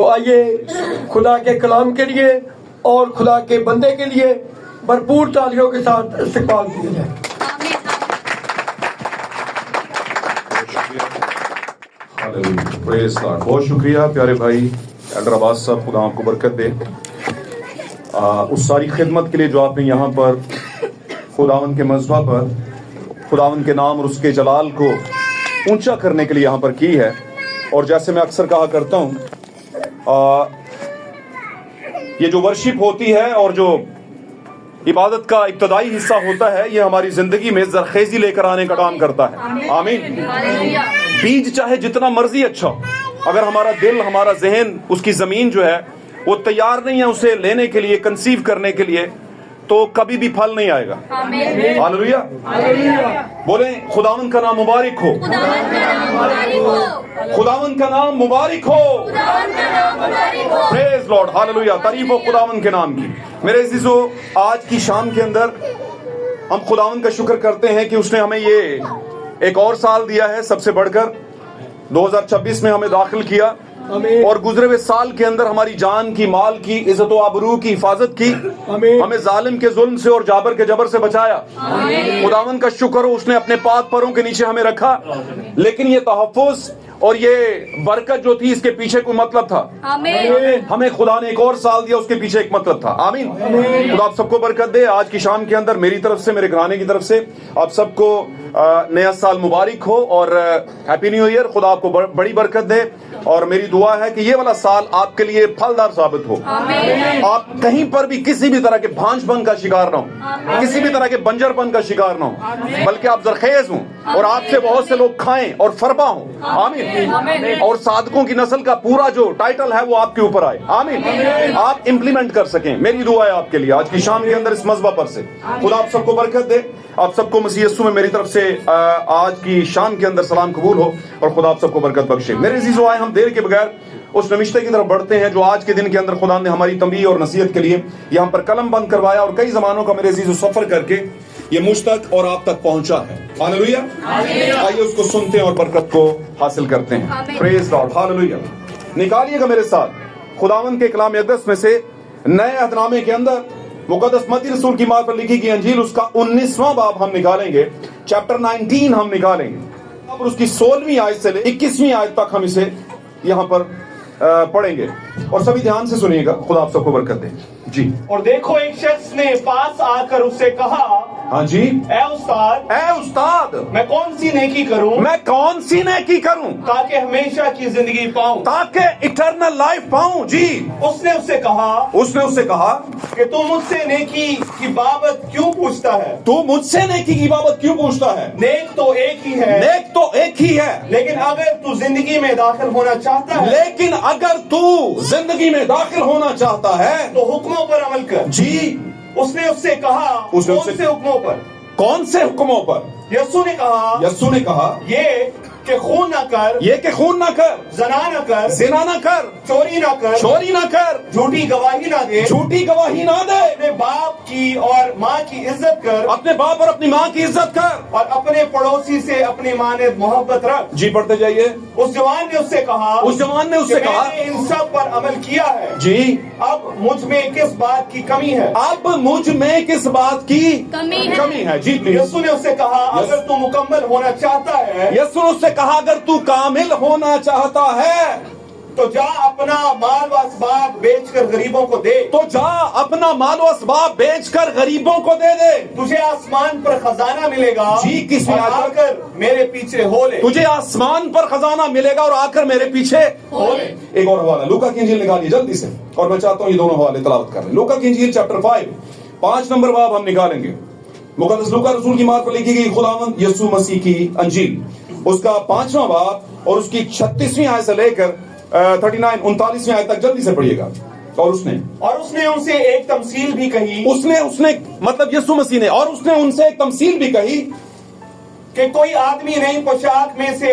تو آئیے خدا کے کلام کے لیے اور خدا کے بندے کے لیے بھرپور تالیوں کے ساتھ استقبال کیا جائے. بہت شکریہ پیارے بھائی ایلڈر عباس صاحب، خدا آپ کو برکت دے اس ساری خدمت کے لیے جو آپ نے یہاں پر خداوند کے مذبح پر خداوند کے نام اور اس کے جلال کو اونچا کرنے کے لیے یہاں پر کی ہے. اور جیسے میں اکثر کہا کرتا ہوں، یہ جو ورشپ ہوتی ہے اور جو عبادت کا ابتدائی حصہ ہوتا ہے، یہ ہماری زندگی میں زرخیزی لے کر آنے کا کام کرتا ہے. آمین. بیج چاہے جتنا مرضی اچھا ہو، اگر ہمارا دل، ہمارا ذہن، اس کی زمین جو ہے وہ تیار نہیں ہے اسے لینے کے لیے، کنسیو کرنے کے لیے، تو کبھی بھی پھل نہیں آئے گا. ہاللویا. بولیں خداوند کا نام مبارک ہو، خداوند کا نام مبارک ہو. پریز لارڈ. ہاللویا. تعریف ہو خداوند کے نام کی. میرے عزیزو، آج کی شام کے اندر ہم خداوند کا شکر کرتے ہیں کہ اس نے ہمیں یہ ایک اور سال دیا ہے، سب سے بڑھ کر 2026 میں ہمیں داخل کیا، اور گزرے ہوئے سال کے اندر ہماری جان کی، مال کی، عزت و آبرو کی حفاظت کی، ہمیں ظالم کے ظلم سے اور جابر کے جبر سے بچایا. خداوند کا شکر ہو، اس نے اپنے پاک پروں کے نیچے ہمیں رکھا. لیکن یہ تحفظ اور یہ برکت جو تھی، اس کے پیچھے کوئی مطلب تھا. ہمیں خدا نے ایک اور سال دیا، اس کے پیچھے ایک مطلب تھا. آمین. خدا آپ سب کو برکت دے. آج کی شام کے اندر میری طرف سے، میرے گھرانے کی طرف سے آپ سب کو نیا سال مبارک ہو اور ہیپی نیو ایئر. خدا آپ کو بڑی برکت دے، اور میری دعا ہے کہ یہ والا سال آپ کے لیے پھلدار ثابت ہو. آپ کہیں پر بھی کسی بھی طرح کے بھانج پن کا شکار نہ ہو، کسی بھی طرح کے بنجر پن کا شکار نہ ہو، بلکہ آپ زرخیز ہوں اور آپ سے بہت سے لوگ کھائیں اور فربا ہوں. آمین. اور صادقوں کی نسل کا پورا جو ٹائٹل ہے وہ آپ کے اوپر آئے. آمین. آپ امپلیمنٹ کر سکیں. میری دعا ہے آپ کے لیے آج کی شام کے اندر اس مذبح پر سے. خدا آپ سب کو برکت دے. آپ سب کو مسیح یسوع میں میری طرف سے آج کی شام کے اندر سلام قبول ہو، اور خدا آپ سب کو برکت بخشے. میرے عزیزو، آئے ہم دیر کے بغیر اس نوشتے کی طرف بڑھتے ہیں جو آج کے دن کے اندر خدا نے ہماری تنبیہ اور نصیحت کے لیے یہاں پر قلم بند کروایا، اور کئی زمانوں کا میرے عزیزو سفر کر کے یہ مجھ تک اور آپ تک پہنچا ہے. ہاللویا. آئیے اس کو سنتے ہیں اور برکت کو حاصل کرتے ہیں. پریز لارڈ. ہاللویا. نکالیے گا میرے ساتھ خداوند کے کلام اقدس میں سے نئے عہد نامے کے اندر مقدس متی رسول کی مار پر لکھی گئی انجیل، اس کا 19واں باب ہم نکالیں گے، چیپٹر 19 ہم نکالیں گے، اور اس کی 16ویں آیت سے لے 21ویں آیت تک ہم اسے یہاں پر پڑھیں گے. اور سبھی دھیان سے سنیے گا. خدا آپ سب کو برکت دے. جی. اور دیکھو، ایک شخص نے پاس آ کر اس سے کہا، ہاں جی، اے استاد، اے استاد، میں کون سی نیکی کروں، میں کون سی نیکی کروں تاکہ ہمیشہ کی زندگی پاؤں، تاکہ اٹرنل لائف پاؤں. جی. اس نے اس سے کہا کہ تو مجھ سے نیکی کی بابت کیوں پوچھتا ہے؟ تو مجھ سے نیکی کی بابت کیوں پوچھتا ہے؟ نیک تو ایک ہی ہے، نیک تو ایک ہی ہے، لیکن اگر تو زندگی میں داخل ہونا چاہتا ہے، لیکن اگر تو زندگی میں داخل ہونا چاہتا ہے تو حکموں پر عمل کر. جی. اس نے اس سے کہا، کون سے حکموں پر؟ کون سے حکموں پر؟ یسوع نے کہا یہ کہ خون نہ کر، یہ کہ خون نہ کر، زنا نہ کر، زنا نہ کر، چوری نہ کر، چوری نہ کر، جھوٹی گواہی نہ دے، جھوٹی گواہی نہ دے، اپنے باپ کی اور ماں کی عزت کر، اپنے باپ اور اپنی ماں کی عزت کر، اور اپنے پڑوسی سے اپنی مانند محبت رکھ. جی. پڑھتے جائیے. اس جوان نے اس سے کہا کہ میں نے ان سب پر عمل کیا ہے. جی. اب مجھ میں کس بات کی کمی ہے؟ اب مجھ میں کس بات کی کمی ہے؟ جی. یسوع نے اس سے کہا، اگر تو مکمل ہونا چاہتا ہے، یسوع نے اس سے کہا اگر تو کامل ہونا چاہتا ہے تو جا اپنا مال و اسباب بیچ کر غریبوں کو دے. تو جا اپنا مال و اسباب بیچ کر غریبوں کو دے دے. تجھے آسمان پر خزانہ ملے گا. جی. کس اور آ کر میرے پیچھے ہو لے. تجھے آسمان پر خزانہ ملے گا اور آ کر میرے پیچھے ہو لے. ایک اور حوالہ لوکا کی انجیل نکالیے جلدی سے، اور میں چاہتا ہوں یہ دونوں حوالے تلاوت کر لیں. لوکا کی انجیل چیپٹر 5 نمبر باب ہم نکالیں گے. مقدس لوکا رسول کی مار پر لکھی گئی خداوند یسوع مسیح کی انجیل، اس کا 5واں باب اور اس کی 36ویں آیت سے لے کر 39-39 آیت تک جلدی سے پڑھیے گا. اور اس نے ان سے ایک تمثیل بھی کہی. اس نے مطلب یسوع مسیح نے، اور اس نے ان سے ایک تمثیل بھی کہی کہ کوئی آدمی نئی پوشاک میں سے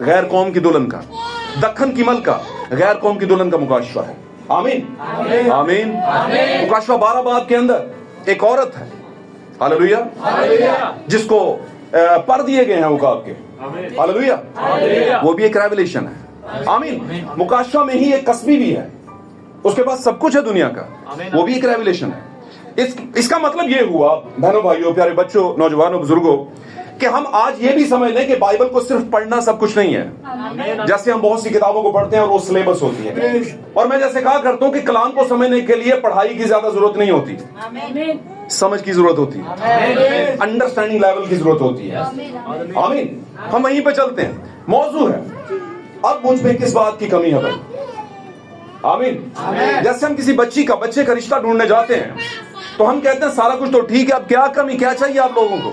غیر قوم کی دلہن کا، دکن کی ملکہ غیر قوم کی دلہن کا مکاشفہ ہے. آمین آمین. مکاشفہ 12 باب کے اندر ایک عورت ہے، ہاللویہ، جس کو پر دیے گئے ہیں عقاب کے، ہاللویہ، وہ بھی ایک ریویلیشن ہے. آمین. مکاشفہ میں ہی ایک قصبی بھی ہے، اس کے پاس سب کچھ ہے دنیا کا، وہ بھی ایک ریویلیشن ہے. اس کا مطلب یہ ہوا بہنوں بھائیوں پیارے بچوں نوجوانوں بزرگوں کہ ہم آج یہ بھی سمجھ لیں کہ بائبل کو صرف پڑھنا سب کچھ نہیں ہے. جیسے ہم بہت سی کتابوں کو پڑھتے ہیں اور وہ سلیبس ہوتی ہے، اور میں جیسے کہا کرتا ہوں کہ کلام کو سمجھنے کے لیے پڑھائی کی زیادہ ضرورت نہیں ہوتی، سمجھ کی ضرورت ہوتی ہے، انڈرسٹینڈنگ لیول کی ضرورت ہوتی ہے. آمین. ہم وہیں پہ چلتے ہیں. موضوع ہے اب مجھ میں کس بات کی کمی ہے بھائی. آمین. جیسے ہم کسی بچے کا رشتہ ڈھونڈنے جاتے ہیں تو ہم کہتے ہیں سارا کچھ تو ٹھیک ہے، اب کیا کمی، کیا چاہیے آپ لوگوں کو؟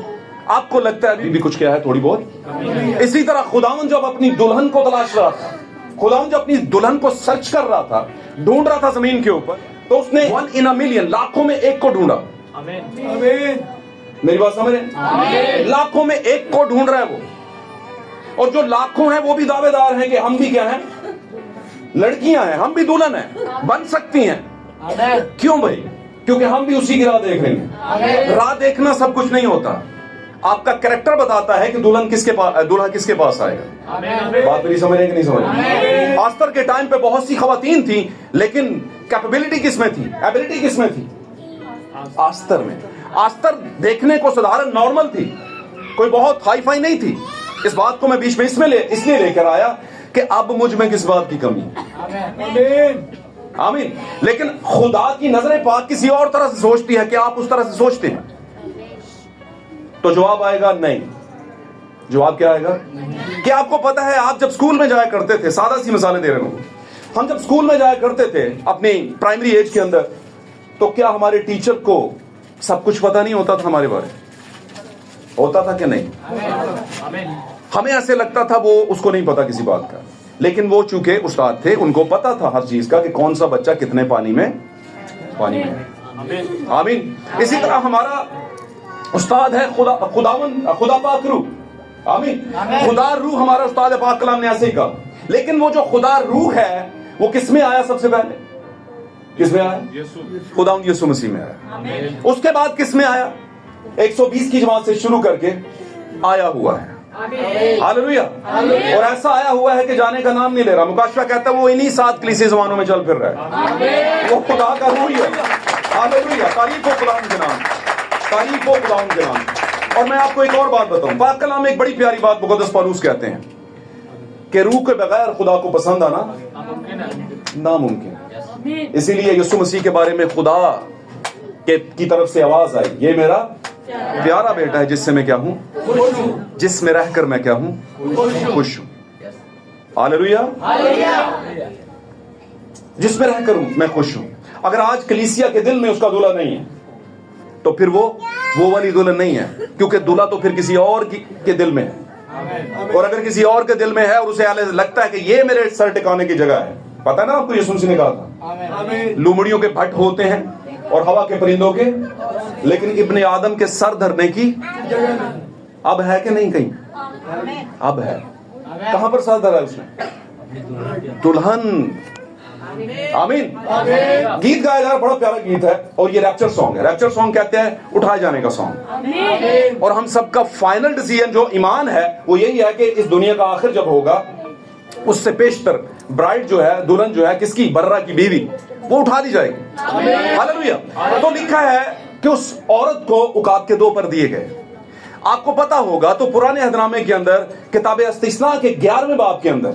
آپ کو لگتا ہے ابھی بھی کچھ کیا ہے، تھوڑی بہت. اسی طرح خداوند جب اپنی دلہن کو تلاش رہا تھا، خداوند جب اپنی دلہن کو سرچ کر رہا تھا، ڈھونڈ رہا تھا زمین کے اوپر، تو اس نے 1 in a million، لاکھوں میں ایک کو ڈھونڈا. میری بات سمجھ رہے ہیں؟ لاکھوں میں ایک کو ڈھونڈ رہا ہے وہ، اور جو لاکھوں ہیں وہ بھی دعوے دار ہیں کہ ہم بھی کیا ہیں، لڑکیاں ہیں، ہم بھی دلہن ہیں، بن سکتی ہیں. کیوں بھائی؟ کیونکہ ہم بھی اسی کی راہ دیکھ رہے ہیں. راہ دیکھنا سب کچھ نہیں ہوتا، آپ کا کریکٹر بتاتا ہے کہ دلہن دلہا کس کے پاس آئے گا. بات میری سمجھ رہے کہ نہیں سمجھ رہے؟ آستر کے ٹائم پہ بہت سی خواتین تھیں، لیکن کیپیبلٹی کس میں تھی، ایبلٹی کس میں تھی؟ آستر میں. آستر دیکھنے کو سدھارن نارمل تھی، کوئی بہت ہائی فائی نہیں تھی. اس بات کو میں بیچ میں اس لیے لے کر آیا کہ اب مجھ میں کس بات کی کمی. آمین. لیکن خدا کی نظر پاک کسی اور طرح سے سوچتی ہے، کیا آپ اس طرح سے سوچتے ہیں؟ تو جواب آئے گا نہیں. جواب کیا آئے گا؟ کیا آپ کو پتا ہے آپ جب اسکول میں جایا کرتے تھے، سادہ سی مثالیں دے رہے ہوں، ہم جب اسکول میں جایا کرتے تھے اپنی پرائمری ایج کے اندر، تو کیا ہمارے ٹیچر کو سب کچھ پتا نہیں ہوتا تھا ہمارے بارے؟ ہوتا تھا کہ نہیں؟ ہمیں ایسے لگتا تھا وہ اس کو نہیں پتا کسی بات کا، لیکن وہ چونکہ استاد تھے، ان کو پتا تھا ہر چیز کا کہ کون سا بچہ کتنے پانی میں ہے. آمین. اسی طرح ہمارا استاد ہے خدا پاک روح. آمین. خدا روح ہمارا استاد ہے. پاک کلام نے ایسے ہی کہا. لیکن وہ جو خدا روح ہے وہ کس میں آیا؟ سب سے پہلے کس میں آیا؟ خداوند یسوع مسیح میں آیا. اس کے بعد کس میں آیا؟ 120 کی جماعت سے شروع کر کے آیا ہوا ہے. ہاللویہ. اور ایسا آیا ہوا ہے کہ جانے کا نام نہیں لے رہا. مکاشفہ کہتا ہے وہ انہی 7 کلیسیا زمانوں میں چل پھر رہا ہے. وہ خدا کا روح ہے. ہاللویہ. تعریف ہو خداوند کے نام، تعریف ہو خداوند کے نام. اور میں آپ کو ایک اور بات بتاؤں. پاک کلام میں ایک بڑی پیاری بات مقدس پالوس کہتے ہیں کہ روح کے بغیر خدا کو پسند آنا ناممکن. اسی لیے یسوع مسیح کے بارے میں خدا کی طرف سے آواز آئی، یہ میرا پیارا بیٹا ہے جس سے میں کیا ہوں، جس میں رہ کر میں کیا ہوں، خوش ہوں. ہاللویہ. جس میں رہ کر میں خوش ہوں. اگر آج کلیسیا کے دل میں اس کا دلہا نہیں ہے تو پھر وہ والی دلہن نہیں ہے، کیونکہ دلہا تو پھر کسی اور کے دل میں ہے. اور اگر کسی اور کے دل میں ہے اور اسے لگتا ہے کہ یہ میرے سر ٹکانے کی جگہ ہے، پتہ ہے نا آپ کو یسوع مسیح نے کہا تھا لومڑیوں کے بھٹ ہوتے ہیں اور ہوا کے پرندوں کے، لیکن ابن آدم کے سر دھرنے کی اب ہے کہ نہیں؟ کہیں اب ہے. کہاں پر سر دھرا ہے اس نے؟ دلہن. آمین. گیت گایا جا رہا، بڑا پیارا گیت ہے، اور یہ ریپچر سانگ ہے. ریپچر سانگ کہتے ہیں اٹھائے جانے کا سانگ. اور ہم سب کا فائنل ڈیسیژن جو ایمان ہے وہ یہی ہے کہ اس دنیا کا آخر جب ہوگا اس سے پیشتر برائڈ جو ہے، دلہن جو ہے، کس کی؟ برہ کی بیوی، وہ اٹھا دی جائے گی. ہاللویہ. تو لکھا ہے کہ اس عورت کو عقاب کے 2 پر دیے گئے. آپ کو پتا ہوگا تو پرانے عہد نامے کے اندر کتاب استثناء کے 11ویں باب کے اندر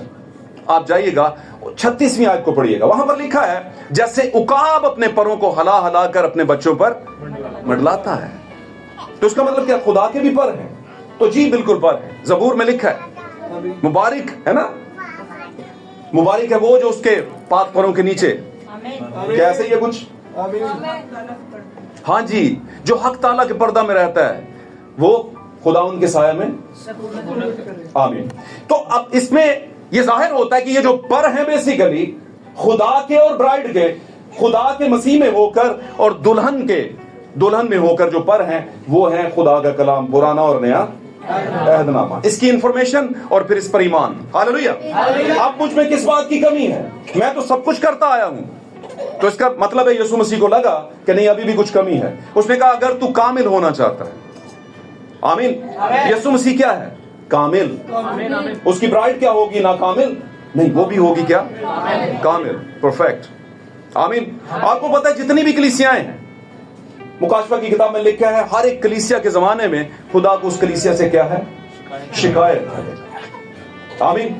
آپ جائیے گا، 36ویں آیت کو پڑھیے گا. وہاں پر لکھا ہے جیسے عقاب اپنے پروں کو ہلا ہلا کر اپنے بچوں پر منڈلاتا ہے. تو اس کا مطلب کیا خدا کے بھی پر ہیں؟ تو جی بالکل پر ہے. زبور میں لکھا ہے مبارک ہے نا، مبارک ہے وہ جو اس کے پاک پروں کے نیچے، کیسے یہ کچھ، ہاں جی، جو حق تعالیٰ کے پردہ میں رہتا ہے وہ خدا ان کے سایہ میں. آمین. تو اب اس میں یہ ظاہر ہوتا ہے کہ یہ جو پر ہیں بیسیکلی خدا کے اور برائڈ کے، خدا کے مسیح میں ہو کر اور دلہن میں ہو کر جو پر ہیں وہ ہیں خدا کا کلام پرانا اور نیا عہدنامہ, اس کی انفارمیشن اور پھر اس پر ایمان. ہاللویا. اب مجھ میں کس بات کی کمی ہے؟ میں تو سب کچھ کرتا آیا ہوں. تو اس کا مطلب ہے یسوع مسیح کو لگا کہ نہیں ابھی بھی کچھ کمی ہے. اس نے کہا اگر تو کامل ہونا چاہتا ہے, آمین. یسوع مسیح کیا ہے؟ کامل. اس کی برائڈ کیا ہوگی؟ ناکامل نہیں, وہ بھی ہوگی کیا؟ کامل, پرفیکٹ. آمین. آپ کو پتا ہے جتنی بھی کلیسیاں ہیں, مکاشفہ کی کتاب میں لکھا ہے ہر ایک کلیسیا کے زمانے میں خدا کو اس کلیسیا سے کیا ہے؟ شکایت ہے. آمین.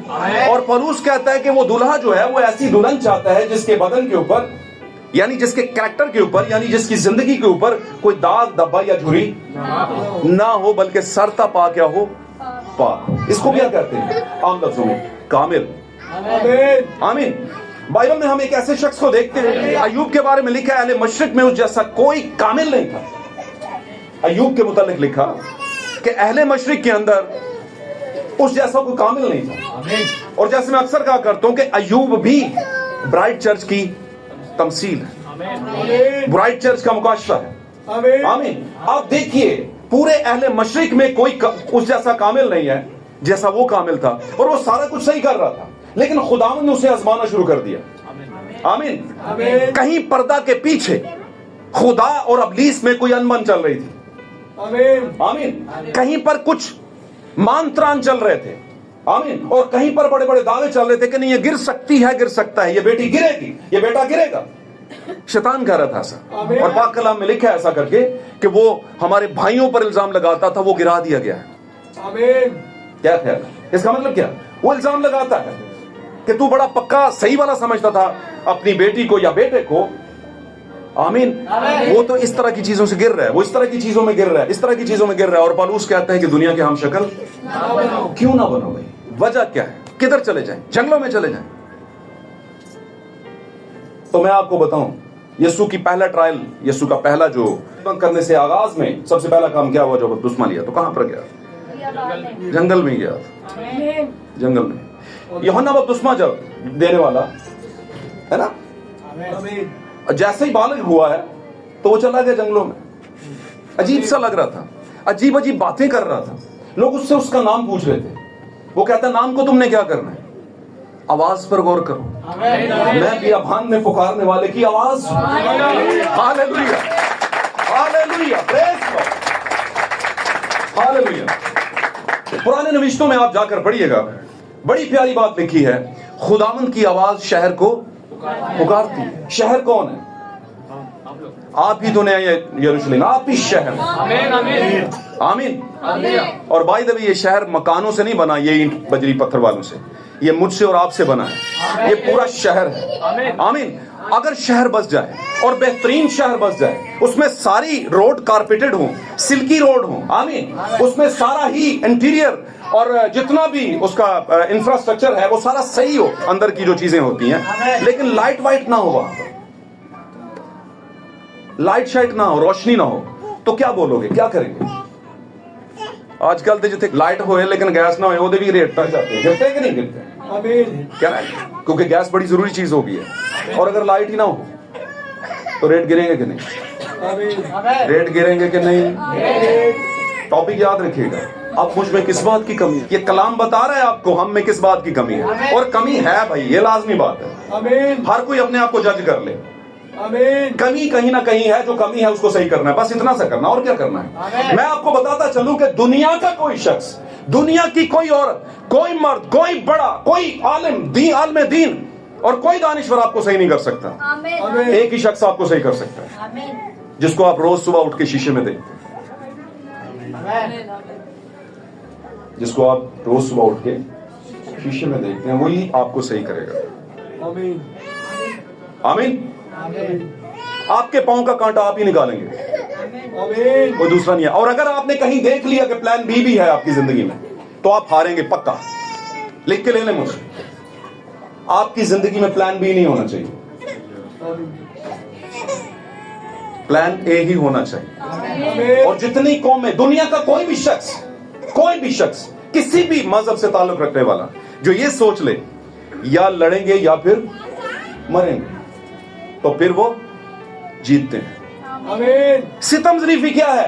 اور پولس کہتا ہے کہ وہ دلہا جو ہے وہ ایسی دلہن چاہتا ہے جس کے بدن کے اوپر, یعنی جس کے کریکٹر کے اوپر, یعنی جس کی زندگی کے اوپر کوئی داغ دھبا یا جھری نہ ہو, بلکہ سرتا پا کیا ہو؟ پاک. اس کو کیا کہتے ہیں عام لفظوں میں؟ کامل. آمین. بائبل میں ہم ایک ایسے شخص کو دیکھتے ہیں, ایوب کے بارے میں لکھا ہے اہل مشرق میں اس جیسا کوئی کامل نہیں تھا. ایوب کے متعلق لکھا کہ اہل مشرق کے اندر اس جیسا کوئی کامل نہیں تھا. اور جیسے میں اکثر کہا کرتا ہوں کہ ایوب بھی برائٹ چرچ کی تمثیل ہے, برائٹ چرچ کا مکاشفہ ہے. آمین. آپ دیکھیے پورے اہل مشرق میں کوئی اس جیسا کامل نہیں ہے جیسا وہ کامل تھا, اور وہ سارا کچھ صحیح کر رہا تھا, لیکن خداوند نے اسے آزمانا شروع کر دیا. آمین. کہیں پردہ کے پیچھے خدا اور ابلیس میں کوئی انبن چل رہی تھی. آمین. کہیں پر کچھ مانتران چل رہے تھے. آمین. اور کہیں پر بڑے بڑے دعوے چل رہے تھے کہ نہیں یہ گر سکتی ہے, گر سکتا ہے, یہ بیٹی گرے گی, یہ بیٹا گرے گا. شیطان کہہ رہا تھا ایسا, اور پاک کلام میں لکھا ہے ایسا کر کے کہ وہ ہمارے بھائیوں پر الزام لگاتا تھا, وہ گرا دیا گیا ہے. کیا خیال ہے اس کا مطلب؟ کیا وہ الزام لگاتا ہے کہ تو بڑا پکا صحیح والا سمجھتا تھا اپنی بیٹی کو یا بیٹے کو. آمین. وہ تو اس طرح کی چیزوں سے گر رہا ہے, وہ اس طرح کی چیزوں میں گر رہا ہے, اس طرح کی چیزوں میں گر رہا ہے. اور پالوس کہتا ہے کہ دنیا کے ہم شکل کیوں نہ بنو بھائی. وجہ کیا ہے؟ کدھر چلے جائیں؟ جنگلوں میں چلے جائیں. تو میں آپ کو بتاؤں, یسوع کی پہلا ٹرائل, یسوع کا پہلا جو کرنے سے آغاز میں سب سے پہلا کام کیا ہوا؟ جو بپتسمہ لیا تو کہاں پر گیا؟ جنگل میں گیا تھا. جنگل میں. یوحنا بپتسمہ جب دینے والا ہے نا, جیسے ہی بالغ ہوا ہے تو وہ چلا گیا جنگلوں میں. عجیب سا لگ رہا تھا, عجیب عجیب باتیں کر رہا تھا. لوگ اس سے اس کا نام پوچھ رہے تھے. وہ کہتا نام کو تم نے کیا کرنا ہے؟ آواز پر غور کرو. میں بیابان میں پکارنے والے کی آواز. ہاللیلویا, ہاللیلویا, پریز گاڈ, ہاللیلویا. پرانے نوشتوں میں آپ جا کر پڑھیے گا, بڑی پیاری بات لکھی ہے. خداوند کی آواز شہر کو پکارتی ہے. شہر کون ہے؟ آپ ہی تو نیا یروشلم, آپ ہی شہر. آمین. اور بائی دا وے یہ شہر مکانوں سے نہیں بنا, یہ اینٹ بجری پتھر والوں سے, یہ مجھ سے اور آپ سے بنا ہے. یہ پورا شہر ہے. آمین. اگر شہر بس جائے اور بہترین شہر بس جائے, اس میں ساری روڈ کارپیٹڈ ہوں, سلکی روڈ ہوں, آمین, اس میں سارا ہی انٹیریئر اور جتنا بھی اس کا انفراسٹرکچر ہے وہ سارا صحیح ہو, اندر کی جو چیزیں ہوتی ہیں, لیکن لائٹ وائٹ نہ ہو, وہاں لائٹ شائٹ نہ ہو, روشنی نہ ہو, تو کیا بولو گے, کیا کریں گے؟ آج کل تو جتنے لائٹ ہوئے لیکن گیس نہ ہوئے, وہ بھی ریٹ پہ جاتے ہیں. گرتے ہیں کہ نہیں گرتے؟ کیا ہے, کیونکہ گیس بڑی ضروری چیز ہو گئی ہے. اور اگر لائٹ ہی نہ ہو تو ریٹ گریں گے کہ نہیں؟ ریٹ گریں گے کہ نہیں؟ ٹاپک یاد رکھیے گا. اب مجھ میں کس بات کی کمی ہے؟ یہ کلام بتا رہا ہے آپ کو ہم میں کس بات کی کمی ہے. اور کمی ہے بھائی, یہ لازمی بات ہے. ہر کوئی اپنے آپ کو جج کر لے. کمی کہیں نہ کہیں ہے, جو کمی ہے اس کو صحیح کرنا ہے, بس اتنا سا کرنا, اور کیا کرنا ہے. میں آپ کو بتاتا چلوں کہ دنیا کا کوئی شخص, دنیا کی کوئی عورت, کوئی مرد, کوئی بڑا, کوئی عالم عالم دین اور کوئی دانشور آپ کو صحیح نہیں کر سکتا. ایک ہی شخص آپ کو صحیح کر سکتا ہے, جس کو آپ روز صبح اٹھ کے شیشے میں دیکھتے ہیں, جس کو آپ روز صبح اٹھ کے شیشے میں دیکھتے ہیں, وہی آپ کو صحیح کرے گا. آمین. آپ کے پاؤں کا کانٹا آپ ہی نکالیں گے, کوئی دوسرا نہیں ہے. اور اگر آپ نے کہیں دیکھ لیا کہ پلان بی بھی ہے آپ کی زندگی میں, تو آپ ہاریں گے پکا. لکھ کے لے لیں مجھ سے, آپ کی زندگی میں پلان بی نہیں ہونا چاہیے, پلان اے ہی ہونا چاہیے. اور جتنی قومیں, دنیا کا کوئی بھی شخص کسی بھی مذہب سے تعلق رکھنے والا جو یہ سوچ لے یا لڑیں گے یا پھر مریں گے, تو پھر وہ جیتتے ہیں. ستم ظریفی کیا ہے؟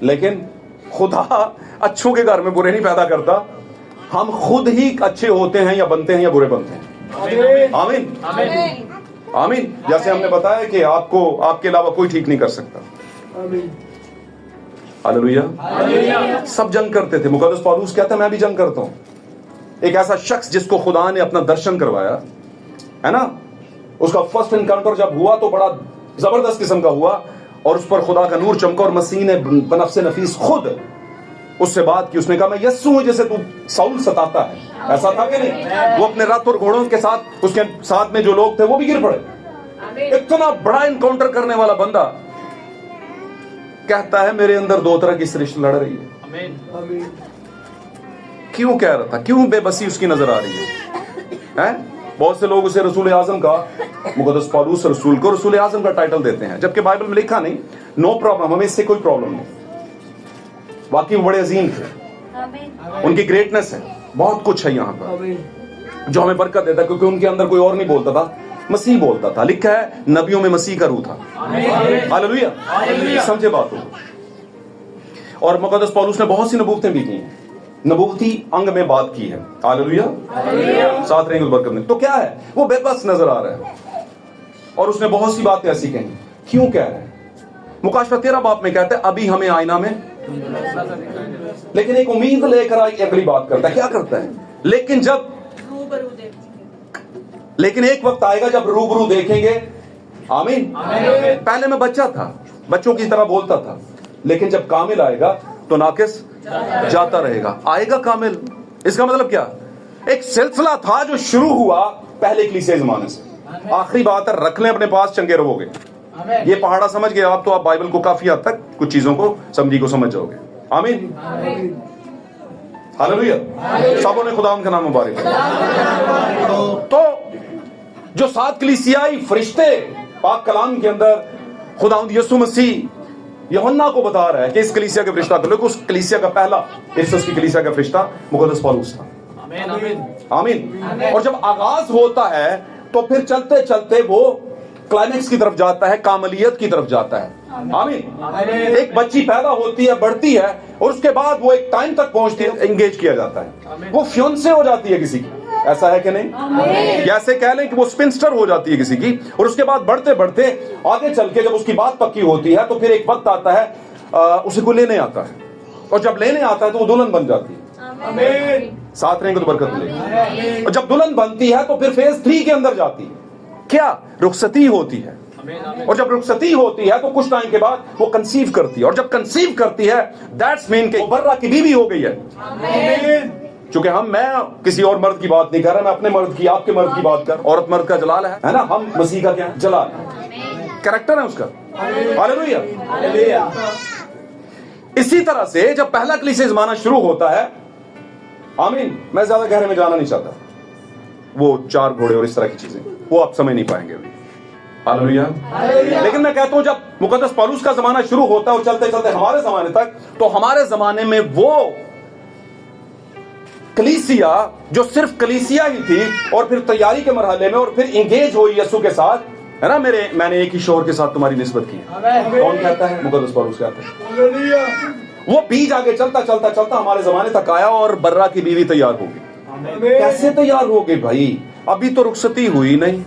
لیکن خدا اچھوں کے گھر میں برے نہیں پیدا کرتا. ہم خود ہی اچھے ہوتے ہیں یا بنتے ہیں یا برے بنتے ہیں. آمین آمین. جیسے ہم نے بتایا کہ آپ کو آپ کے علاوہ کوئی ٹھیک نہیں کر سکتا. ہاللیلویہ. سب جنگ کرتے تھے. مقدس پولس کہتا ہے میں بھی جنگ کرتا ہوں. ایک ایسا شخص جس کو خدا نے اپنا درشن کروایا ہے نا, اس کا فرسٹ انکاؤنٹر جب ہوا تو بڑا زبردست قسم کا ہوا, اور اس پر خدا کا نور چمکا, اور مسیح نے بنفس نفیس خود اس سے بات کی. اس نے کہا میں یسوع ہوں جسے تو ساؤل ستاتا ہے. ایسا تھا کہ نہیں؟ وہ اپنے رتھ اور گھوڑوں کے ساتھ, اس کے ساتھ میں جو لوگ تھے وہ بھی گر پڑے. اتنا بڑا انکاؤنٹر کرنے والا بندہ کہتا ہے میرے اندر دو طرح کی سرشت لڑ رہی ہے. کیوں کہہ رہا تھا؟ کیوں بے بسی اس کی نظر آ رہی ہے؟ بہت سے لوگ اسے رسول اعظم کا, مقدس پولس رسول کو رسول اعظم کا ٹائٹل دیتے ہیں, جبکہ بائبل میں لکھا نہیں. نو پرابلم, ہمیں اس سے کوئی پرابلم نہیں. واقعی وہ بڑے عظیم تھے, ان کی گریٹنس ہے, بہت کچھ ہے یہاں پر جو ہمیں برکت دیتا ہے, کیونکہ ان کے اندر کوئی اور نہیں بولتا تھا, مسیح بولتا تھا. لکھا ہے نبیوں میں مسیح کا روح تھا. ہاللیلویہ. سمجھے بات ہو. اور مقدس پولس نے بہت سی نبوتیں بھی کی ہیں, نبوتی انگ میں بات کی ہے. ہاللیلویہ. ساتھ رہیں گے برکت میں. تو کیا ہے, وہ بے بس نظر آ رہا ہے, اور اس نے بہت سی باتیں ایسی کہیں. کیوں کہہ رہے ہیں؟ مکاشفہ 13 باب میں کہتے ہیں ابھی ہمیں آئینہ میں, لیکن ایک امید لے کر آئی اگلی بات کرتا ہے. کیا کرتا ہے؟ لیکن ایک وقت آئے گا جب روبرو دیکھیں گے. آمین. پہلے میں بچہ تھا, بچوں کی طرح بولتا تھا, لیکن جب کامل آئے گا تو ناقص جاتا رہے گا. آئے گا کامل. اس کا مطلب کیا؟ ایک سلسلہ تھا جو شروع ہوا پہلے کلیسیا زمانے سے. آخری بات ہے, رکھ لیں اپنے پاس, چنگے رہو گے. یہ پہاڑا سمجھ گئے آپ تو آپ بائبل کو کافی حد تک کچھ چیزوں کو سمجھی کو سمجھ جاؤ گے. آمین. ہاللیلویہ. سبوں نے خدا ان کا نام مبارک. تو جو 7 کلیسیائی فرشتے پاک کلام کے اندر خداوند یسوع مسیح یوحنا کو بتا رہا ہے کہ اس کلیسیا کے فرشتہ کو, اس کلیسیا کا پہلا افسس کی کلیسیا کا فرشتہ مقدس پولس تھا. آمین. اور جب آغاز ہوتا ہے تو پھر چلتے چلتے وہ کلائمیکس کی طرف جاتا ہے, کاملیت کی طرف جاتا ہے. آمین. ایک بچی پیدا ہوتی ہے, بڑھتی ہے, اور اس کے بعد وہ ایک ٹائم تک پہنچتی ہے, انگیج کیا جاتا ہے, وہ فیونسے ہو جاتی ہے کسی کی. ایسا ہے کہ نہیں؟ یا ایسے کہہ لیں کہ وہ سپنسٹر ہو جاتی ہے کسی کی, اور اس کے بعد بڑھتے بڑھتے آگے چل کے جب اس کی بات پکی ہوتی ہے تو پھر ایک وقت آتا ہے اسے کو لینے آتا ہے, اور جب لینے آتا ہے تو وہ دلہن بن جاتی ہے. ساتھ رہیں گے تو برکت ملے گی. اور جب دلہن بنتی ہے تو پھر فیز 3 کے اندر جاتی ہے. کیا؟ رخصتی ہوتی ہے. اور جب رخصتی ہوتی ہے تو کچھ ٹائم کے بعد وہ کنسیو کرتی ہے, اور جب کنسیو کرتی ہے دیٹس مین کہ برا کی بیوی ہو گئی ہے. چونکہ میں کسی اور مرد کی بات نہیں کر رہا, میں اپنے مرد کی, آپ کے مرد کی بات کر. عورت مرد کا جلال ہے نا, ہم مسیح کا کیا جلال ہے, کریکٹر ہے اس کا. ہاللیلویہ. اسی طرح سے جب پہلا کلیسیا زمانہ شروع ہوتا ہے, آمین, میں زیادہ گہرے میں جانا نہیں چاہتا, وہ 4 گھوڑے اور اس طرح کی چیزیں وہ آپ سمجھ نہیں پائیں گے ابھی. ہاللیلویہ. لیکن میں کہتا ہوں جب مقدس پولس کا زمانہ شروع ہوتا ہے اور چلتے چلتے ہمارے زمانے تک, تو ہمارے زمانے میں وہ کلیسیا جو صرف کلیسیا ہی تھی, اور پھر تیاری کے مرحلے میں, اور پھر انگیج ہوئی یسوع کے ساتھ, ہے نا. میں نے ایک ہی شوہر کے ساتھ تمہاری نسبت کی. کون کہتا ہے؟ مقدس پولس کہتا ہے. وہ بیج آگے چلتا چلتا چلتا ہمارے زمانے تک آیا, اور برا کی بیوی تیار ہو گئی. کیسے تیار ہو گئی بھائی؟ ابھی تو رخصتی ہوئی نہیں.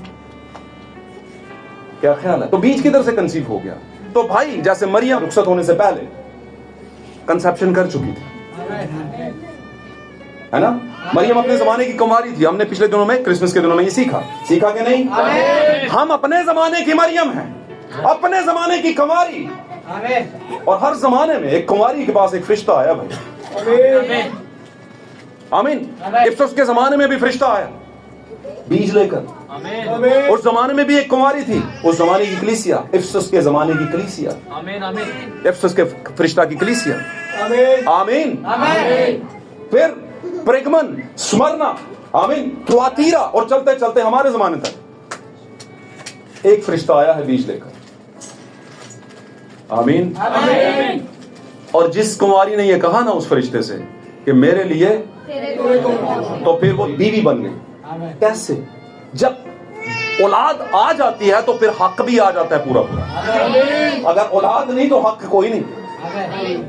کیا خیال ہے؟ تو بیج کدھر سے کنسیو ہو گیا؟ تو بھائی جیسے مریم رخصت ہونے سے پہلے کنسیپشن کر چکی تھی, ہے نا. مریم اپنے زمانے کی کماری تھی. ہم نے پچھلے دنوں میں, کرسمس کے دنوں میں یہ سیکھا کہ نہیں؟ ہم اپنے زمانے کی مریم ہیں, اپنے زمانے کی کماری. اور ہر زمانے میں ایک کماری کے پاس ایک فرشتہ آیا بھائی. آمین. افسس کے زمانے میں بھی فرشتہ آیا بیج لے کر. اس زمانے میں بھی ایک کماری تھی, اس زمانے کی کلیسیا, افسس کے زمانے کی کلیسیا, افسس کے فرشتہ کی کلیسیا. آمین. پھر پرگمن, سمرنا, آمین, تھواتیرا, اور چلتے چلتے ہمارے زمانے تک ایک فرشتہ آیا ہے بیج لے کر. آمین. اور جس کماری نے یہ کہا نا اس فرشتے سے کہ میرے لیے, تو پھر وہ بیوی بن گئی. کیسے؟ جب اولاد آ جاتی ہے تو پھر حق بھی آ جاتا ہے پورا پورا. اگر اولاد نہیں تو حق کوئی نہیں.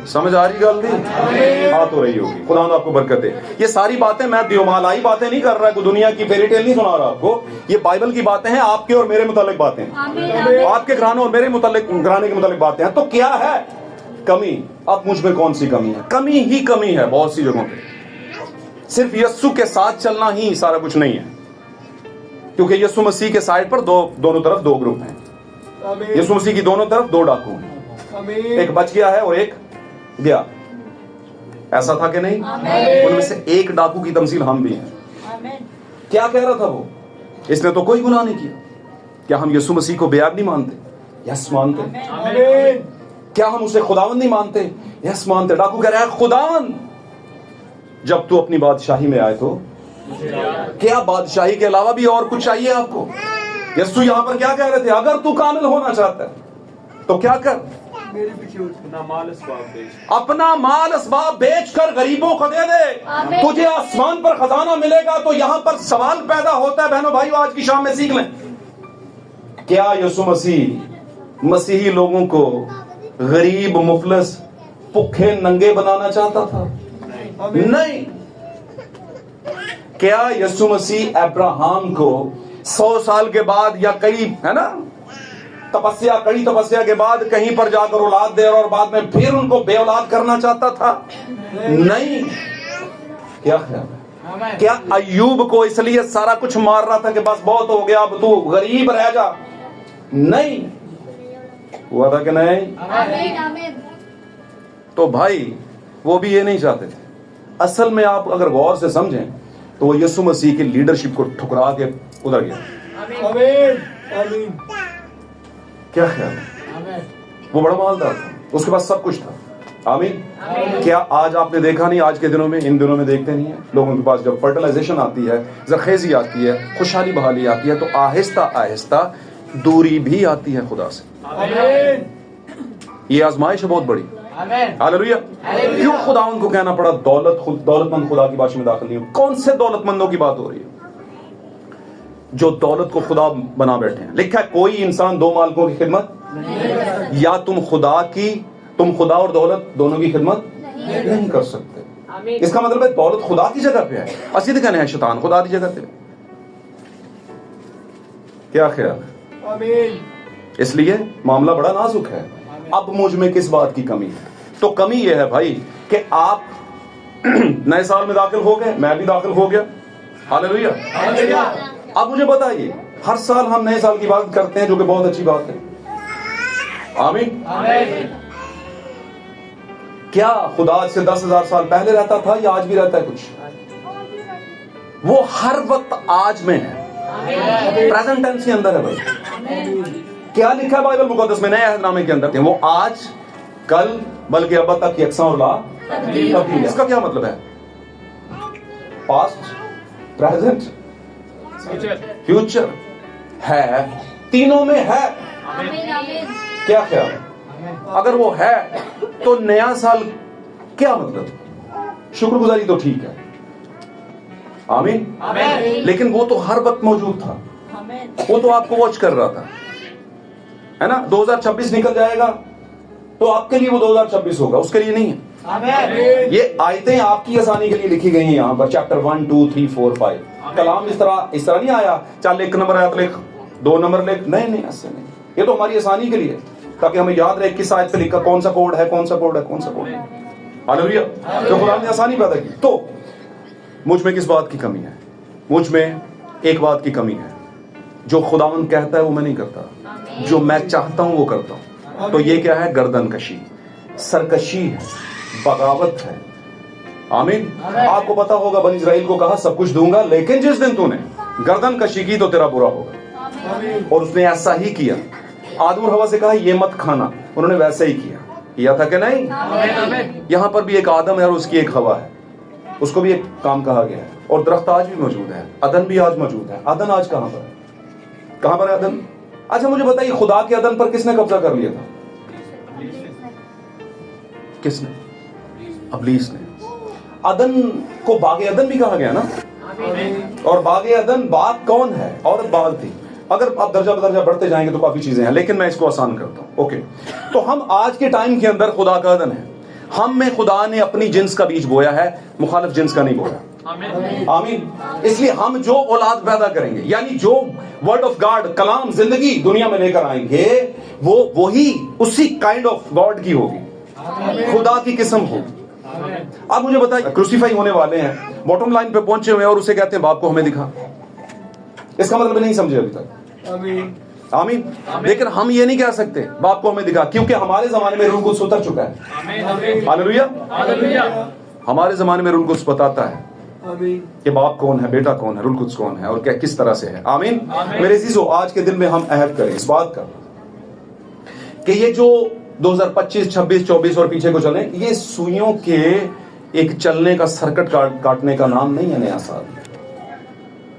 سمجھ آ رہی گل نہیں؟ بات ہو رہی ہوگی. خدا آپ کو برکت دے. یہ ساری باتیں میں دیومالائی باتیں نہیں کر رہا, کوئی دنیا کی فیری ٹیل نہیں سنا رہا آپ کو. یہ بائبل کی باتیں ہیں, آپ کے اور میرے متعلق باتیں ہیں, آپ کے گھرانے اور میرے گھرانے کے متعلق باتیں ہیں. تو کیا ہے کمی؟ اب مجھ میں کون سی کمی ہے؟ کمی ہی کمی ہے بہت سی جگہوں پہ. صرف یسوع کے ساتھ چلنا ہی سارا کچھ نہیں ہے, کیونکہ یسوع مسیح کے سائڈ پر دونوں طرف دو گروپ ہیں. یسوع مسیح کی دونوں طرف دو ڈاکو ہیں, ایک بچ گیا ہے اور ایک گیا. ایسا تھا کہ نہیں؟ ان میں سے ایک ڈاکو کی تمثیل ہم بھی ہیں. کیا کہہ رہا تھا وہ؟ اس نے تو کوئی گناہ نہیں کیا. کیا ہم یسوع مسیح کو بے عیب نہیں مانتے؟ یس مانتے. کیا ہم اسے خداوند نہیں مانتے؟ یس مانتے. ڈاکو کہہ رہا ہے خداوند جب تو اپنی بادشاہی میں آئے تو کیا بادشاہی کے علاوہ بھی اور کچھ چاہیے آپ کو؟ یسوع یہاں پر کیا کہہ رہے تھے؟ اگر تو کامل ہونا چاہتا ہے تو کیا کر؟ اپنا مال اسباب بیچ کر غریبوں کو دے دے, تجھے آسمان پر خزانہ ملے گا. تو یہاں پر سوال پیدا ہوتا ہے بہنوں بھائیو, آج کی شام میں سیکھ لیں. کیا یسوع مسیح مسیحی لوگوں کو غریب, مفلس, بھوکے, ننگے بنانا چاہتا تھا؟ نہیں. کیا یسوع مسیح ابراہم کو 100 سال کے بعد یا کئی ہے نا کڑی تپسیا کے بعد کہیں پر جا کر اولاد دے اور بعد میں پھر ان کو بے اولاد کرنا چاہتا تھا؟ نہیں. کیا خیال ہے؟ کیا ایوب کو اس لیے سارا کچھ مار رہا تھا کہ بس بہت ہو گیا اب تو غریب رہ جا؟ نہیں. ہوا تھا کہ نہیں؟ تو بھائی وہ بھی یہ نہیں چاہتے تھے. اصل میں آپ اگر غور سے سمجھیں تو وہ یسوع مسیح کی لیڈرشپ کو ٹھکرا کے ادھر گیا. کیا خیال ہے؟ وہ بڑا مالدار تھا, اس کے پاس سب کچھ تھا. آمین. کیا آج آپ نے دیکھا نہیں, آج کے دنوں میں, ان دنوں میں دیکھتے نہیں ہیں لوگوں کے پاس جب فرٹیلائزیشن آتی ہے, زرخیزی آتی ہے, خوشحالی بحالی آتی ہے, تو آہستہ آہستہ دوری بھی آتی ہے خدا سے. یہ آزمائش ہے بہت بڑی. ہاللویا. کیوں خدا ان کو کہنا پڑا دولت مند خدا کی باشی میں داخل نہیں ہو؟ کون سے دولت مندوں کی بات ہو رہی ہے جو دولت کو خدا بنا بیٹھے ہیں؟ لکھا ہے کوئی انسان 2 مالکوں کی خدمت, یا تم خدا اور دولت دونوں کی خدمت نہیں کر سکتے. اس کا مطلب ہے دولت خدا کی جگہ پہ ہے, اسید کہنے ہیں شیطان خدا کی جگہ پہ. کیا خیال ہے؟ اس لیے معاملہ بڑا نازک ہے. اب مجھ میں کس بات کی کمی ہے؟ تو کمی یہ ہے بھائی کہ آپ نئے سال میں داخل ہو گئے, میں بھی داخل ہو گیا. ہاللویا. اب مجھے بتائیے, ہر سال ہم نئے سال کی بات کرتے ہیں جو کہ بہت اچھی بات ہے. آمین. کیا خدا سے 10,000 سال پہلے رہتا تھا یا آج بھی رہتا ہے کچھ؟ وہ ہر وقت آج میں ہے, پریزنٹ ٹینس کے اندر ہے بھائی. کیا لکھا ہے بائبل مقدس میں نئے عہد نامے کے اندر؟ وہ آج, کل, بلکہ اب تک یکساں اور لا تبدیل. اس کا کیا مطلب ہے؟ پاسٹ, پریزنٹ, فیوچر ہے, تینوں میں ہے. کیا خیال ہے؟ اگر وہ ہے تو نیا سال کیا مطلب؟ شکر گزاری تو ٹھیک ہے. آمین. لیکن وہ تو ہر وقت موجود تھا, وہ تو آپ کو واچ کر رہا تھا, ہے نا. 2026 نکل جائے گا تو آپ کے لیے وہ 2026 ہوگا, اس کے لیے نہیں ہے. یہ آیتیں آپ کی آسانی کے لیے لکھی گئی ہیں یہاں پر, چیپٹر 1 2 3 4 5. کلام اس طرح نہیں آیا چل 1 نمبر آیت لکھ 2 نمبر لکھ, نہیں ایسے نہیں. یہ تو ہماری آسانی کے لیے, تاکہ ہمیں یاد رہے کس آیت پہ لکھا, کون سا کوڈ ہے, کون سا کوڈ ہے, کون سا کوڈ ہے. ہاللویا. جو خدا نے آسانی پیدا کی. تو مجھ میں کس بات کی کمی ہے؟ مجھ میں ایک بات کی کمی ہے, جو خداوند کہتا ہے وہ میں نہیں کرتا, جو میں چاہتا ہوں وہ کرتا ہوں. تو یہ کیا ہے؟ گردن کشی, سرکشی ہے, بغاوت ہے. آمین. آپ کو پتا ہوگا بنی اسرائیل کو کہا سب کچھ دوں گا, لیکن جس دن تو نے گردن کشی کی تو تیرا برا ہوگا. اور اس نے ایسا ہی کیا. آدم اور حوا سے کہا یہ مت کھانا, انہوں نے ویسا ہی کیا تھا کہ نہیں؟ یہاں پر بھی ایک آدم ہے اور اس کی ایک حوا ہے, اس کو بھی ایک کام کہا گیا ہے. اور درخت آج بھی موجود ہے, عدن بھی آج موجود ہے. عدن آج کہاں پر ہے؟ کہاں پر ہے عدن؟ اچھا مجھے بتائیے, خدا کے عدن پر کس نے قبضہ کر لیا تھا؟ کس نے؟ ابلیس نے. عدن کو باغ عدن بھی کہا گیا نا, اور باغ عدن باغ کون ہے؟ عورت باغ تھی. اگر آپ درجہ بدرجہ بڑھتے جائیں گے تو کافی چیزیں ہیں, لیکن میں اس کو آسان کرتا ہوں. اوکے, تو ہم آج کے ٹائم کے اندر خدا کا عدن ہے. ہم میں خدا نے اپنی جنس کا بیج بویا ہے, مخالف جنس کا نہیں بویا. آمین. اس لیے ہم جو اولاد پیدا کریں گے, یعنی جو ورڈ آف گاڈ, کلام زندگی دنیا میں لے کر آئیں گے, وہ وہی اسی کائنڈ آف گاڈ کی ہوگی, خدا کی قسم ہوگی. آپ مجھے بتائیں, کروسیفائی ہونے والے ہیں, باٹم لائن پہ پہنچے ہوئے اور اسے کہتے ہیں باپ کو ہمیں دکھا. اس کا مطلب نہیں سمجھے ابھی تک. آمین. لیکن ہم یہ نہیں کہہ سکتے باپ کو ہمیں دکھا, کیونکہ ہمارے زمانے میں روح القدس اتر چکا ہے. ہاللیلویا. ہمارے زمانے میں روح القدس بتاتا ہے کہ باپ کون ہے, بیٹا کون ہے, روح القدس کون ہے اور کیا کس طرح سے ہے. آمین. میرے عزیزو, آج کے دن میں ہم عہد کریں اس بات کا کہ یہ جو 2025, 26, 24 اور پیچھے کو چلیں, یہ سوئیوں کے ایک چلنے کا سرکٹ کاٹنے کا نام نہیں ہے نیا سال.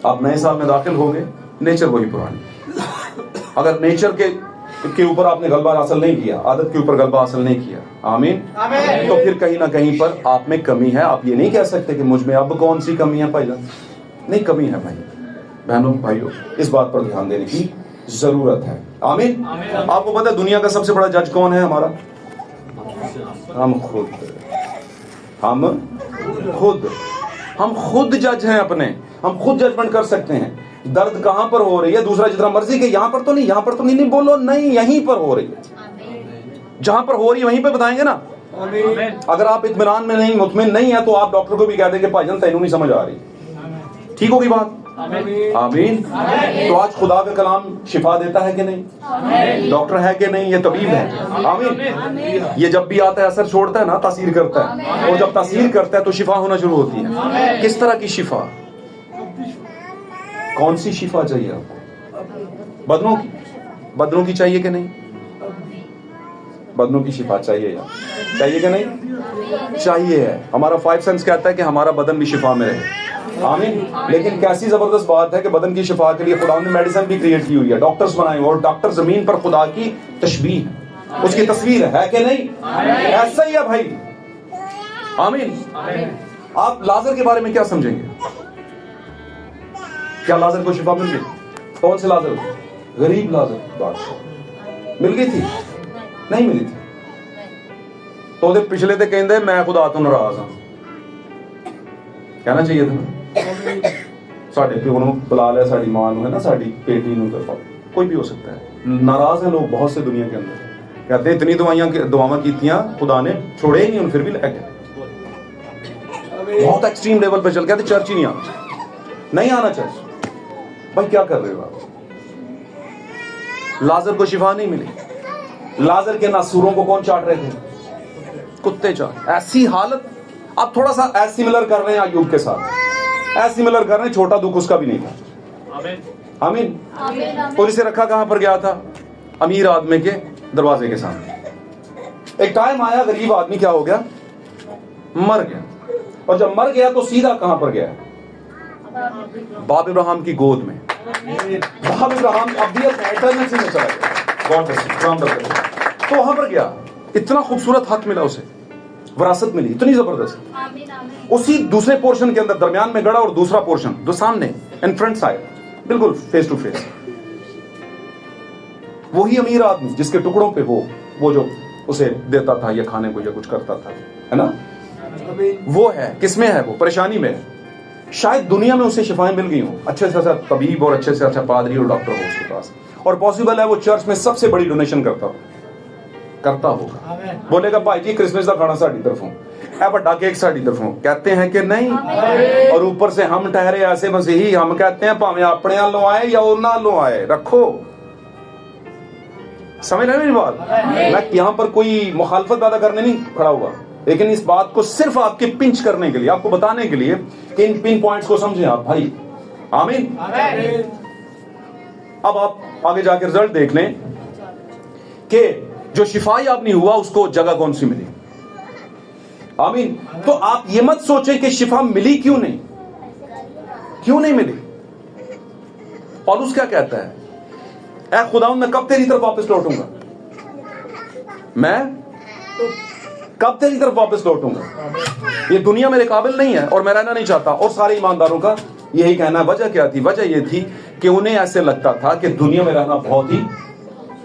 آپ نئے سال میں داخل ہو گئے, نیچر وہی پرانی. اگر نیچر کے اوپر آپ نے غلبہ حاصل نہیں کیا, عادت کے اوپر غلبہ حاصل نہیں کیا, آمین, تو پھر کہیں نہ کہیں پر آپ میں کمی ہے. آپ یہ نہیں کہہ سکتے کہ مجھ میں اب کون سی کمی ہے بھائی جان. نہیں, کمی ہے بھائی بہنوں بھائیوں, اس بات پر دھیان دینے کی ضرورت ہے. آمین. آپ کو پتا ہے دنیا کا سب سے بڑا جج کون ہے ہمارا؟ ہم خود جج ہیں اپنے. ہم خود ججمنٹ کر سکتے ہیں درد کہاں پر ہو رہی ہے. دوسرا جتنا مرضی کہ یہاں پر تو نہیں, یہاں پر تو نہیں بولو, نہیں, یہیں پر ہو رہی ہے. جہاں پر ہو رہی ہے وہیں پہ بتائیں گے نا. اگر آپ اطمینان میں نہیں, مطمئن نہیں ہے, تو آپ ڈاکٹر کو بھی کہہ دیں کہ بھائی جان تینوں نہیں سمجھ آ رہی. ٹھیک ہوگی بات. آمین. تو آج خدا کا کلام شفا دیتا ہے کہ نہیں؟ ڈاکٹر ہے کہ نہیں؟ یہ طبیب ہے. آمین. یہ جب بھی آتا ہے اثر چھوڑتا ہے نا, تاثیر کرتا ہے, اور جب تاثیر کرتا ہے تو شفا ہونا شروع ہوتی ہے. کس طرح کی شفا؟ کون سی شفا چاہیے آپ کو؟ بدنوں کی چاہیے کہ نہیں؟ بدنوں کی شفا چاہیے کہ نہیں؟ چاہیے ہے. ہمارا 5 سینس کہتا ہے کہ ہمارا بدن بھی شفا میں رہے. آمین. لیکن کیسی زبردست بات ہے کہ بدن کی شفا کے لیے خدا نے میڈیسن بھی کریٹ کی ہوئی ہے, ڈاکٹرز بنائے ہوئے, اور ڈاکٹر زمین پر خدا کی تشبیہ ہے, اس کی تصویر ہے کہ نہیں؟ ایسا ہی ہے بھائی. آمین. آپ لازر کے بارے میں کیا سمجھیں گے؟ کیا لازر کو شفا مل گئی؟ کون سے لازر؟ غریب لازر. بادشاہ مل گئی تھی؟ نہیں ملی تھی. تو پچھلے تے کہندے میں خدا تو ناراض ہوں. کہنا چاہیے تھا ساڈے پیو نوں بلا لیا, ساڈی ماں نوں, ہے نا, ساڈی بیٹی نوں, کوئی بھی ہو سکتا ہے. ناراض ہیں لوگ بہت سے دنیا کے اندر, کہتے ہیں اتنی دعائیں کیتیاں خدا نے چھوڑے ہی نہیں, پھر بھی لے گئے. بہت ایکسٹریم لیول پہ چل, کہتے چرچ ہی نہیں آنا چرچ. بھائی کیا کر رہے ہو آپ؟ لازر کو شفا نہیں ملی. لازر کے ناسوروں کو کون چاٹ رہے تھے؟ کتے چاٹ. ایسی حالت. آپ تھوڑا سا ایس سملر کر رہے ہیں ایوب کے ساتھ, ایس سملر کر رہے ہیں, چھوٹا دکھ اس کا بھی نہیں تھا. آمین. اور اسے رکھا کہاں پر گیا تھا؟ امیر آدمی کے دروازے کے سامنے. ایک ٹائم آیا, غریب آدمی کیا ہو گیا؟ مر گیا. اور جب مر گیا تو سیدھا کہاں پر گیا؟ باپ ابراہیم کی گود میں. باپ ابراہیم ابدیت ایٹرنیٹی میں چلا گیا, تو وہاں پر گیا. اتنا خوبصورت حق ملا اسے, وراثت ملی اتنی زبردست. اسی دوسرے پورشن کے اندر درمیان میں گڑا, اور دوسرا پورشن جو سامنے ان فرنٹ سائڈ, بالکل فیس ٹو فیس. وہی امیر آدمی جس کے ٹکڑوں پہ وہ جو اسے دیتا تھا یا کھانے کو یا کچھ کرتا تھا, ہے نا, وہ ہے. کس میں ہے وہ؟ پریشانی میں. شاید دنیا میں اسے شفائیں مل گئی ہوں, اچھے سے اچھا طبیب اور اچھے سے اچھا پادری اور ڈاکٹر ہو اس کے پاس, اور پاسبل ہے وہ چرچ میں سب سے بڑی ڈونیشن کرتا ہوگا. بولے گا بھائی جی کرسمس کا کھانا ساڈی طرفوں, اے بڑا کیک ساڈی طرفوں. کہتے ہیں کہ نہیں, اور اوپر سے ہم ٹھہرے ایسے مسیحی, ہم کہتے ہیں پاویں اپنے والوں آئے یا انہاں والوں آئے, رکھو. سمجھ رہے میری بات؟ میں یہاں پر کوئی مخالفت پیدا کرنے نہیں کھڑا ہوا, لیکن اس بات کو صرف آپ کے پنچ کرنے کے لیے, آپ کو بتانے کے لیے کہ ان پن پوائنٹس کو سمجھیں آپ بھائی. آمین. اب آپ آگے جا کے رزلٹ دیکھ لیں کہ جو شفائی آپ نہیں ہوا اس کو جگہ کون سی ملی. آمین. تو آپ یہ مت سوچیں کہ شفا ملی کیوں نہیں ملی. پالوس کیا کہتا ہے؟ اے خداوند میں کب تیری طرف واپس لوٹوں گا؟ میں کب تیری طرف واپس لوٹوں گا؟ یہ دنیا میرے قابل نہیں ہے اور میں رہنا نہیں چاہتا. اور سارے ایمانداروں کا یہی کہنا ہے. وجہ کیا تھی؟ وجہ یہ تھی کہ انہیں ایسے لگتا تھا کہ دنیا میں رہنا بہت ہی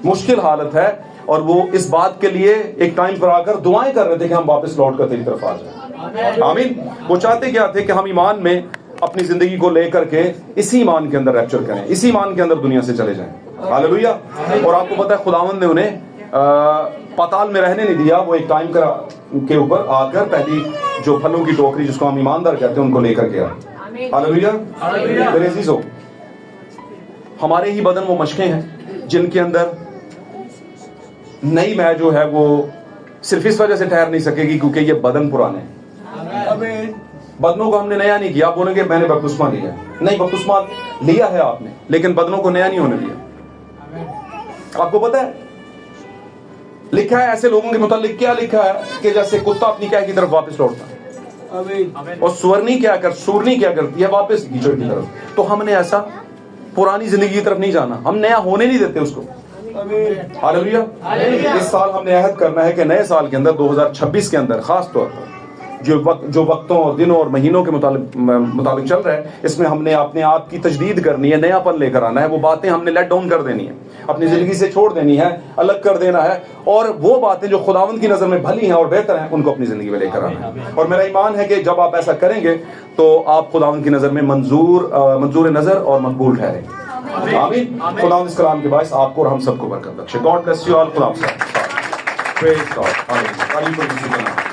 مشکل حالت ہے, اور وہ اس بات کے لیے ایک ٹائم پر آ کر دعائیں کر رہے تھے کہ ہم واپس لوٹ کر تیری طرف آ جائیں. آمین. وہ چاہتے کیا تھے کہ ہم ایمان میں اپنی زندگی کو لے کر کے اسی ایمان کے اندر ریپچر کریں, اسی ایمان کے اندر دنیا سے چلے جائیں. ہاللویا. اور آپ کو پتہ ہے خداوند نے انہیں پاتال میں رہنے نہیں دیا, وہ ایک ٹائم کے اوپر آ کر پہلی جو پھلوں کی ٹوکری جس کو ہم ایماندار کہتے ہیں ان کو لے کر کے آئے. ہاللویا. میرے عزیزو, ہمارے ہی بدن وہ مشقیں ہیں جن کے اندر نئی میں جو ہے وہ صرف اس وجہ سے ٹھہر نہیں سکے گی کیونکہ یہ بدن پرانے ہیں. بدنوں کو ہم نے نیا نہیں کیا. آپ بولیں گے میں نے بپتسمہ لیا, نہیں بپتسمہ لیا ہے آپ نے, لیکن بدنوں کو نیا نہیں ہونے دیا. آپ کو پتا ہے لکھا ہے ایسے لوگوں کے متعلق کیا لکھا ہے کہ جیسے کتا اپنی کیا کی طرف واپس لوٹتا ہے اور سورنی کیا کرتی ہے واپس کیچڑ کی طرف. تو ہم نے ایسا پرانی زندگی کی طرف نہیں جانا, ہم نیا ہونے نہیں دیتے اس کو. ہاللویا. اس سال ہم نے عہد کرنا ہے کہ نئے سال کے اندر 2026 کے اندر خاص طور پر جو وقتوں اور دنوں اور مہینوں کے مطابق چل رہا ہے, اس میں ہم نے اپنے آپ کی تجدید کرنی ہے, نیا پن لے کر آنا ہے. وہ باتیں ہم نے لیٹ ڈاؤن کر دینی ہے, اپنی زندگی سے چھوڑ دینی ہے, الگ کر دینا ہے, اور وہ باتیں جو خداوند کی نظر میں بھلی ہیں اور بہتر ہیں ان کو اپنی زندگی میں لے کر آنا ہے. اور میرا ایمان ہے کہ جب آپ ایسا کریں گے تو آپ خداوند کی نظر میں منظور نظر اور مقبول ٹھہریں. آمین. خداوند اس کلام کے باعث آپ کو اور ہم سب کو برکت بخشے. God bless you all. خدا آپ سے. پریز گاڈ. آمین.